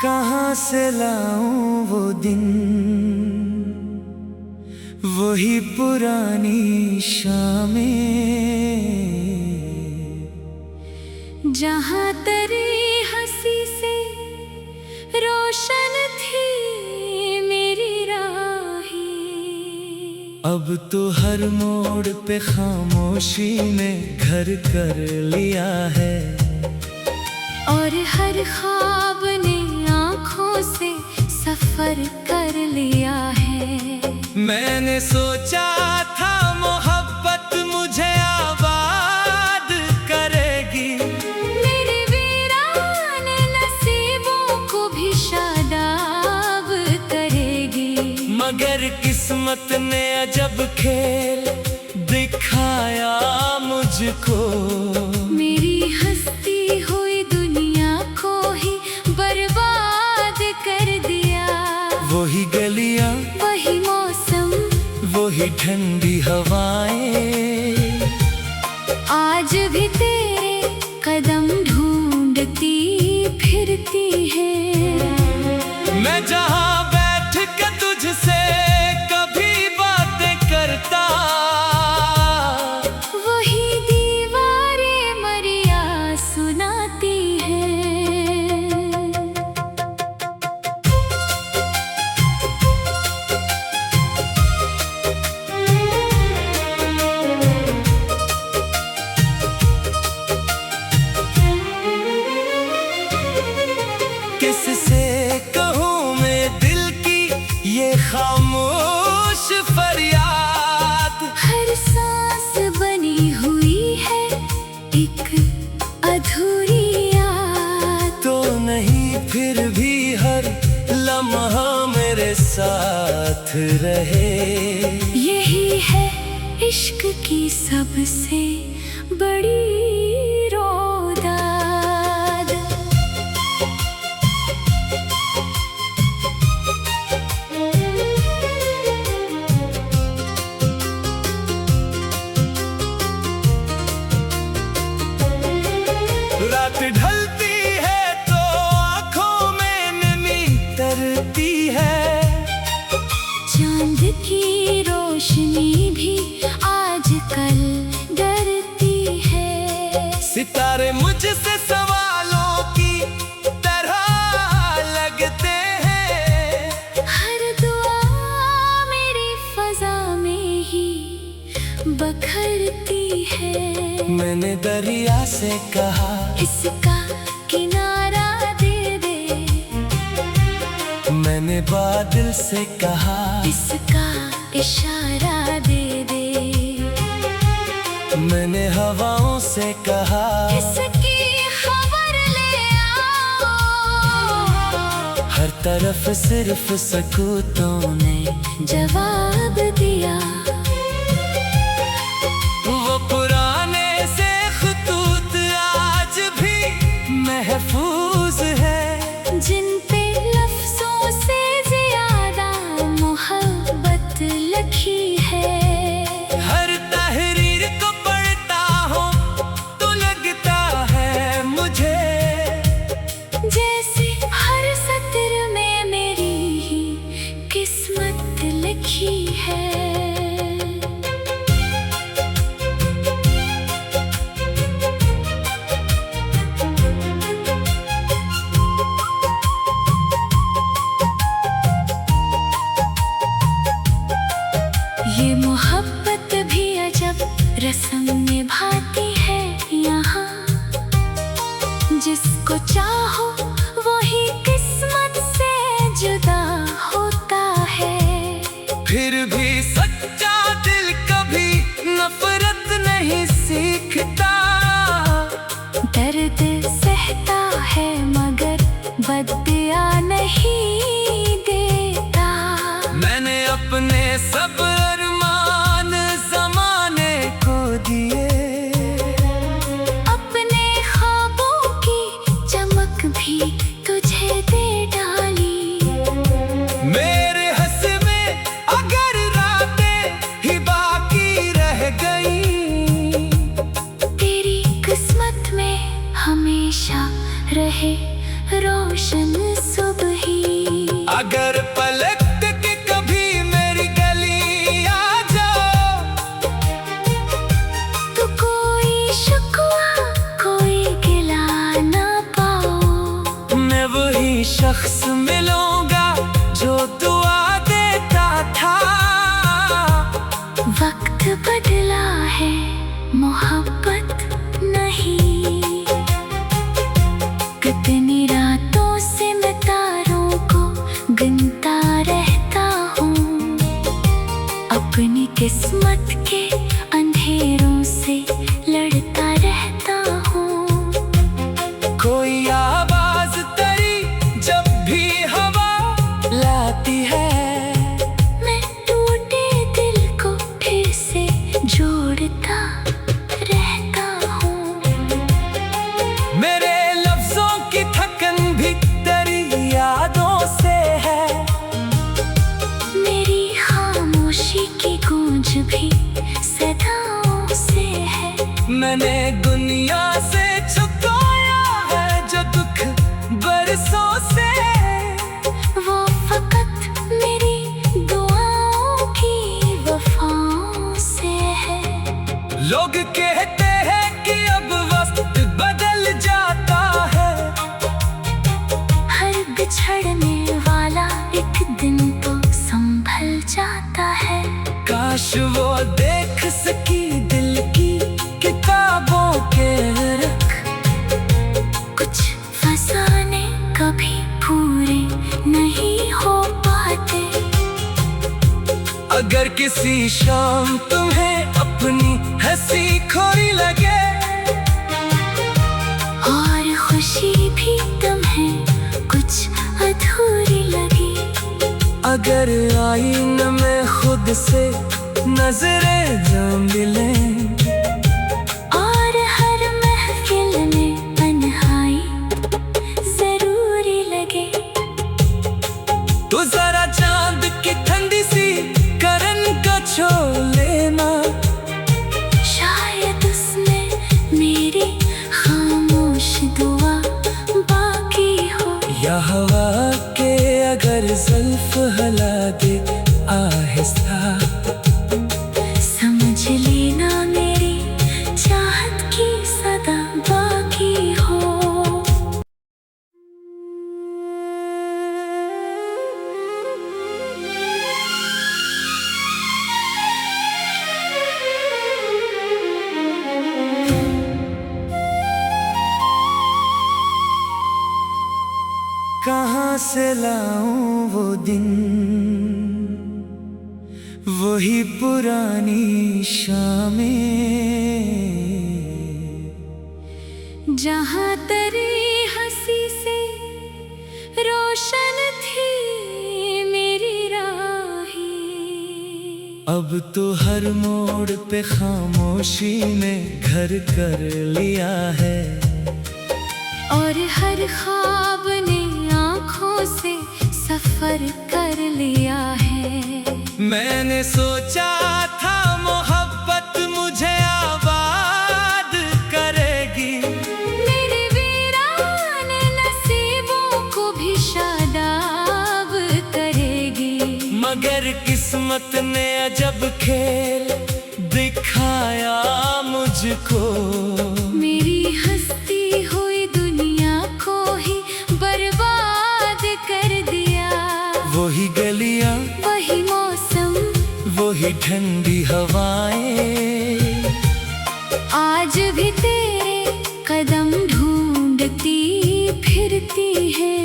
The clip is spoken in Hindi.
कहाँ से लाऊं वो दिन, वही पुरानी शामें, जहाँ तेरी हंसी से रोशन थी मेरी राहें। अब तो हर मोड़ पे खामोशी ने घर कर लिया है, और हर ख्वाब ने आँखों से सफर कर लिया है। मैंने सोचा था मोहब्बत मुझे आबाद करेगी, मेरे वीरान नसीबों को भी शादाब करेगी। मगर किस्मत ने अजब खेल दिखाया मुझको, मेरी हंसती हुई दुनिया को ही बर्बाद कर दिया। वही गलियां, वही मौसम, वही ठंडी हवाएं, आज भी तेरे कदम ढूंढती फिरती है। मैं जहाँ बैठ के तुझसे कभी बातें करता, वही दीवारें मरिया सुनाती है। किससे कहूँ मैं दिल की ये खामोश फरियाद, हर सांस बनी हुई है एक अधूरी याद। तो नहीं फिर भी हर लम्हा मेरे साथ रहे। यही है इश्क की सबसे बड़ी रोदाद। रात ढलती है तो आँखों में नमी तरती है, चांद की रोशनी भी आजकल डरती है। सितारे मुझसे सवालों की तरह लगते हैं, हर दुआ मेरी फजा में ही बखरती है। मैंने दरिया से कहा इसका किनारा दे दे, मैंने बादल से कहा इसका इशारा दे दे। मैंने हवाओं से कहा इसकी खबर ले आओ। हर तरफ सिर्फ सकूतों ने जवाब दिया। वो पुराने से खतूत आज भी महफूज है, जिन पे लफ्जों से ज्यादा मोहब्बत लिखी है। हर तहरीर को पढ़ता हूँ तो लगता है मुझे, जैसे हर सत्र में मेरी ही किस्मत लिखी है। ये मोहब्बत भी अजब रस्म निभाती है यहाँ, जिसको चाहो वही किस्मत से जुदा होता है। फिर भी सच्चा दिल कभी नफरत नहीं सीखता, दर्द सहता है मगर बदया नहीं देता। मैंने अपने सब अरमान ज़माने को दिए, अपने ख्वाबों की चमक भी तुझे दे डाली। मेरे हंस में अगर रातें ही बाकी रह गई, तेरी किस्मत में हमेशा रहे रोशन सुबही। अगर पलक के कभी मेरी गली आ जाओ, तो कोई शिकवा कोई गिला ना पाओ। मैं वही शख्स मिलूंगा जो दुआ देता था। वक्त बदला है मोहब्बत नहीं। कितनी रातों से मैं तारों को गिनता रहता हूँ। अपनी किस्मत के अंधेरों से लड़ता रहता हूँ। कोई आवाज तेरी जब भी हवा लाती है, मैं टूटे दिल को फिर से जोड़ता रहता हूँ। मेरे लफ्जों की थकन भी तेरी यादों से है। मेरी खामोशी की गूंज भी सदाओं से है। मैंने दुनिया से छुपाया है जो दुख बरसों से। वो फकत मेरी दुआओं की वफाओं से है। लोग कहते हैं कि अब वक्त बदल जाता है। हर बिछड़ने वाला एक दिन तो संभल जाता है। काश वो देख सकी दिल की किताबों के रख। कुछ फसाने कभी पूरे नहीं हो पाते। अगर किसी शाम तुम्हें अपनी हंसी खोई लगे, और खुशी भी तुम्हें कुछ अधूरी लगी। अगर आईने में खुद से नजरें जा मिलें, और हर महफिल में तन्हाई जरूरी लगे। तो जरा चांद की ठंडी सी करन का छो लेना। शायद उसमें मेरी खामोश दुआ बाकी हो। या हवा के अगर जुल्फ हिला दे आहिस्ता, समझ लेना मेरी चाहत की सदा बाकी हो। कहाँ से लाऊं वो दिन, वही पुरानी शामें, जहाँ तेरी हंसी से रोशन थी मेरी राहें। अब तो हर मोड़ पे खामोशी ने घर कर लिया है। और हर ख्वाब ने आँखों से सफर कर लिया है। मैंने सोचा था मोहब्बत मुझे आबाद करेगी, मेरे वीरान नसीबों को भी शादाब करेगी। मगर किस्मत ने अजब खेल दिखाया मुझको। मेरी हंसती हुई दुनिया को ही बर्बाद कर दिया। वही गलियां, वही मौसम, वही ठंडी हवाएं, आज भी तेरे कदम ढूंढती फिरती है।